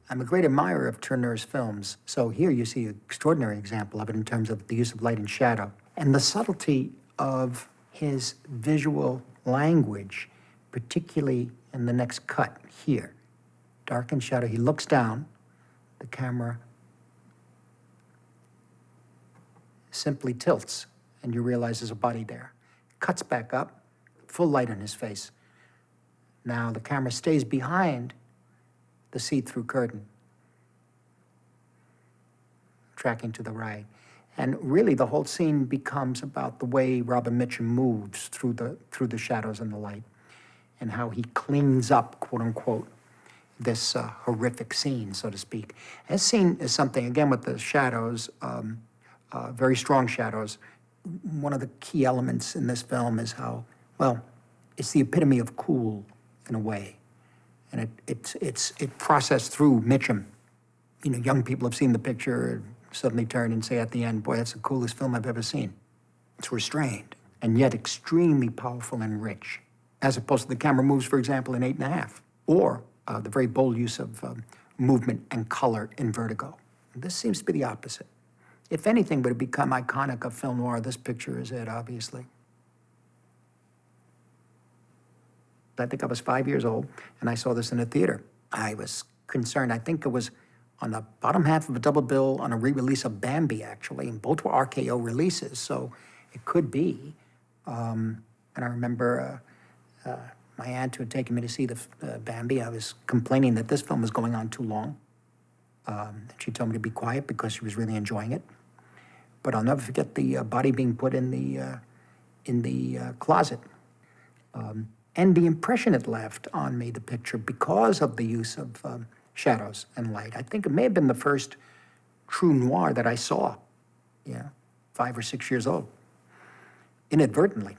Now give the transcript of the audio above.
I'm a great admirer of Tourneur's films, so here you see an extraordinary example of it in terms of the use of light and shadow and the subtlety of his visual language, particularly in the next cut here. Dark and shadow, he looks down, the camera simply tilts, and you realize there's a body there. Cuts back up, full light on his face. Now the camera stays behind the see-through curtain, tracking to the right. And really the whole scene becomes about the way Robert Mitchum moves through the shadows and the light, and how he cleans up, quote unquote, this horrific scene, so to speak. This scene is something, again, with the shadows, very strong shadows. One of the key elements in this film is how, well, it's the epitome of cool in a way. And it processed through Mitchum. You know, young people have seen the picture and suddenly turn and say at the end, boy, that's the coolest film I've ever seen. It's restrained and yet extremely powerful and rich, as opposed to the camera moves, for example, in 8.5, or the very bold use of movement and color in Vertigo. This seems to be the opposite. If anything would have become iconic of film noir, this picture is it, obviously. I think I was 5 years old, and I saw this in a theater. I was concerned. I think it was on the bottom half of a double bill on a re-release of Bambi, actually, and both were RKO releases, so it could be. And I remember my aunt, who had taken me to see the Bambi, I was complaining that this film was going on too long. She told me to be quiet because she was really enjoying it. But I'll never forget the body being put in the closet. And the impression it left on me, the picture, because of the use of shadows and light. I think it may have been the first true noir that I saw, 5 or 6 years old, inadvertently.